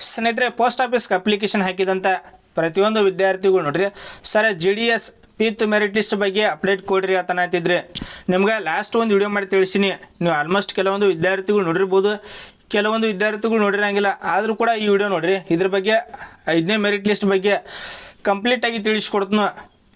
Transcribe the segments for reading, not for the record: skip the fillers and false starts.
ಸ್ನೇಹಿತರೆ, ಪೋಸ್ಟ್ ಆಫೀಸ್ಗೆ ಅಪ್ಲಿಕೇಶನ್ ಹಾಕಿದಂಥ ಪ್ರತಿಯೊಂದು ವಿದ್ಯಾರ್ಥಿಗಳು ನೋಡ್ರಿ, sir GDS fifth merit list ಬಗ್ಗೆ ಅಪ್ಡೇಟ್ ಕೊಡ್ರಿ ಅಂತ ಅಂತಿದ್ರೆ ನಿಮ್ಗೆ ಲಾಸ್ಟ್ ಒಂದು ವಿಡಿಯೋ ಮಾಡಿ ತಿಳಿಸಿನಿ. ನೀವು ಆಲ್ಮೋಸ್ಟ್ ಕೆಲವೊಂದು ವಿದ್ಯಾರ್ಥಿಗಳು ನೋಡಿರ್ಬೋದು, ಕೆಲವೊಂದು ವಿದ್ಯಾರ್ಥಿಗಳು ನೋಡಿರಂಗಿಲ್ಲ. ಆದರೂ ಕೂಡ ಈ ವಿಡಿಯೋ ನೋಡ್ರಿ, ಇದ್ರ ಬಗ್ಗೆ 5ನೇ ಮೆರಿಟ್ ಲಿಸ್ಟ್ ಬಗ್ಗೆ ಕಂಪ್ಲೀಟಾಗಿ ತಿಳಿಸ್ಕೊಡ್ತೀನಿ.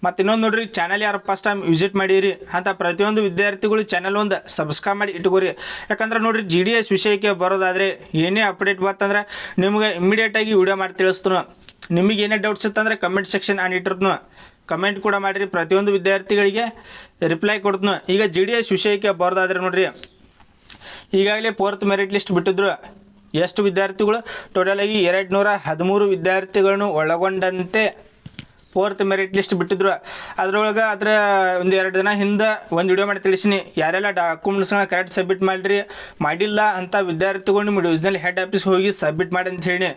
ಮತ್ತು ಇನ್ನೊಂದು ನೋಡ್ರಿ, ಚಾನಲ್ ಯಾರು ಫಸ್ಟ್ ಟೈಮ್ ವಿಸಿಟ್ ಮಾಡಿರಿ ಅಂತ ಪ್ರತಿಯೊಂದು ವಿದ್ಯಾರ್ಥಿಗಳು ಚಾನಲ್ ಒಂದು ಸಬ್ಸ್ಕ್ರೈಬ್ ಮಾಡಿ ಇಟ್ಕೋರಿ. ಯಾಕಂದ್ರೆ ನೋಡ್ರಿ, GDS ವಿಷಯಕ್ಕೆ ಬರೋದಾದರೆ ಏನೇ ಅಪ್ಡೇಟ್ ಬರ್ತಂದ್ರೆ ನಿಮ್ಗೆ ಇಮಿಡಿಯೇಟಾಗಿ ವಿಡಿಯೋ ಮಾಡಿ ತಿಳಿಸ್ತೀನಿ. ನಿಮಗೆ ಏನೇ ಡೌಟ್ಸ್ ಇತ್ತಂದರೆ ಕಮೆಂಟ್ ಸೆಕ್ಷನ್ ಆನ್ ಇಟ್ಟಿರ್ತೀನಿ, ಕಮೆಂಟ್ ಕೂಡ ಮಾಡಿರಿ. ಪ್ರತಿಯೊಂದು ವಿದ್ಯಾರ್ಥಿಗಳಿಗೆ ರಿಪ್ಲೈ ಕೊಡ್ತೀನಿ. ಈಗ GDS ವಿಷಯಕ್ಕೆ ಬರೋದಾದರೆ ನೋಡ್ರಿ, ಈಗಾಗಲೇ 4th ಮೆರಿಟ್ ಲಿಸ್ಟ್ ಬಿಟ್ಟಿದ್ರು. ಎಷ್ಟು ವಿದ್ಯಾರ್ಥಿಗಳು? ಟೋಟಲಾಗಿ 213 ವಿದ್ಯಾರ್ಥಿಗಳನ್ನು ಒಳಗೊಂಡಂತೆ 4th ಮೆರಿಟ್ ಲಿಸ್ಟ್ ಬಿಟ್ಟಿದ್ರು. ಅದರೊಳಗೆ ಒಂದು 2 ದಿನ ಹಿಂದೆ ಒಂದು ವಿಡಿಯೋ ಮಾಡಿ ತಿಳಿಸಿನಿ, ಯಾರೆಲ್ಲ ಡಾಕ್ಯುಮೆಂಟ್ಸ್ಗಳನ್ನ ಕರೆಕ್ಟ್ ಸಬ್ಮಿಟ್ ಮಾಡಿಲ್ಲ ಅಂತ ವಿದ್ಯಾರ್ಥಿಗಳು ನಿಮ್ಮ ಡಿವಿಷನಲ್ ಹೆಡ್ ಆಫೀಸ್ಗೆ ಹೋಗಿ ಸಬ್ಮಿಟ್ ಮಾಡಿ ಅಂತ ಹೇಳಿ.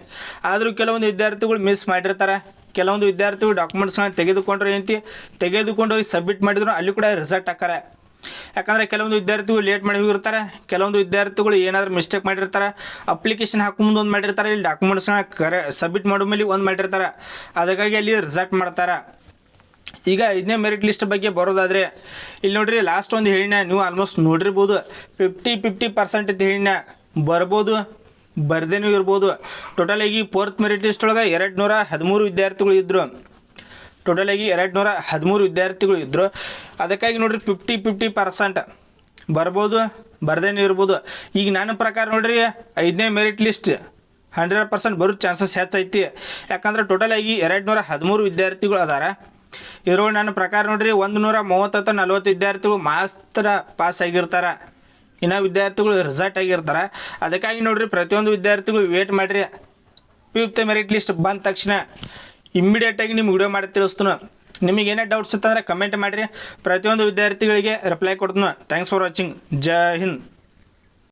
ಆದರೂ ಕೆಲವೊಂದು ವಿದ್ಯಾರ್ಥಿಗಳು ಮಿಸ್ ಮಾಡಿರ್ತಾರೆ. ಕೆಲವೊಂದು ವಿದ್ಯಾರ್ಥಿಗಳು ಡಾಕ್ಯುಮೆಂಟ್ಸ್ಗಳನ್ನ ತೆಗೆದುಕೊಂಡು ಹೋಗಿ ಸಬ್ಮಿಟ್ ಮಾಡಿದ್ರು, ಅಲ್ಲಿ ಕೂಡ ರಿಸಲ್ಟ್ ಹಾಕ್ತಾರೆ. ಯಾಕಂದರೆ ಕೆಲವೊಂದು ವಿದ್ಯಾರ್ಥಿಗಳು ಲೇಟ್ ಮಾಡಿ ಹೋಗಿರ್ತಾರೆ, ಕೆಲವೊಂದು ವಿದ್ಯಾರ್ಥಿಗಳು ಏನಾದರೂ ಮಿಸ್ಟೇಕ್ ಮಾಡಿರ್ತಾರೆ. ಅಪ್ಲಿಕೇಶನ್ ಹಾಕುಮುಂದು ಒಂದು ಮಾಡಿರ್ತಾರೆ, ಇಲ್ಲಿ ಡಾಕ್ಯುಮೆಂಟ್ಸ್ನ ಸಬ್ಮಿಟ್ ಮಾಡೋ ಮೇಲೆ ಒಂದು ಮಾಡಿರ್ತಾರೆ. ಅದಕ್ಕಾಗಿ ಅಲ್ಲಿ ರಿಸಲ್ಟ್ ಮಾಡ್ತಾರೆ. ಈಗ 5ನೇ ಮೆರಿಟ್ ಲಿಸ್ಟ್ ಬಗ್ಗೆ ಬರೋದಾದರೆ ಇಲ್ಲಿ ನೋಡ್ರಿ, ಲಾಸ್ಟ್ ಒಂದು ಹೇಳಿನ ನೀವು ಆಲ್ಮೋಸ್ಟ್ ನೋಡಿರ್ಬೋದು. 50% ಅಂತ ಹೇಳಿನ ಬರ್ಬೋದು, ಬರ್ದೇನೂ ಇರ್ಬೋದು. ಟೋಟಲಾಗಿ 4th ಮೆರಿಟ್ ಲಿಸ್ಟ್ ಒಳಗೆ 213 ವಿದ್ಯಾರ್ಥಿಗಳು ಇದ್ದರು. ಟೋಟಲಾಗಿ 213 ವಿದ್ಯಾರ್ಥಿಗಳು ಇದ್ದರು. ಅದಕ್ಕಾಗಿ ನೋಡ್ರಿ 50% ಬರ್ಬೋದು, ಬರ್ದೇನೂ ಇರ್ಬೋದು. ಈಗ ನನ್ನ ಪ್ರಕಾರ ನೋಡ್ರಿ, 5ನೇ ಮೆರಿಟ್ ಲಿಸ್ಟ್ 100% ಬರೋ ಚಾನ್ಸಸ್ ಹೆಚ್ಚೈತಿ. ಯಾಕಂದ್ರೆ ಟೋಟಲಾಗಿ 213 ವಿದ್ಯಾರ್ಥಿಗಳು ಅದಾರ. ಇದ್ರೊಳಗೆ ನನ್ನ ಪ್ರಕಾರ ನೋಡ್ರಿ 130-40 ವಿದ್ಯಾರ್ಥಿಗಳು ಮಾತ್ರ ಪಾಸ್ ಆಗಿರ್ತಾರೆ, ಇನ್ನು ವಿದ್ಯಾರ್ಥಿಗಳು ರಿಸಲ್ಟ್ ಆಗಿರ್ತಾರೆ. ಅದಕ್ಕಾಗಿ ನೋಡ್ರಿ, ಪ್ರತಿಯೊಂದು ವಿದ್ಯಾರ್ಥಿಗಳು ವೇಟ್ ಮಾಡಿರಿ. 5th ಮೆರಿಟ್ ಲಿಸ್ಟ್ ಬಂದ ತಕ್ಷಣ ಇಮ್ಮಿಡಿಯೇಟಾಗಿ ನಿಮ್ಗೆ ವಿಡಿಯೋ ಮಾಡಿ ತಿಳಿಸ್ತೀನಿ. ನಿಮಗೆ ಏನೇ ಡೌಟ್ಸ್ ಇತ್ತಂದರೆ ಕಮೆಂಟ್ ಮಾಡಿರಿ, ಪ್ರತಿಯೊಂದು ವಿದ್ಯಾರ್ಥಿಗಳಿಗೆ ರಿಪ್ಲೈ ಕೊಡ್ತೀನಿ. Thanks for watching. Jai Hind.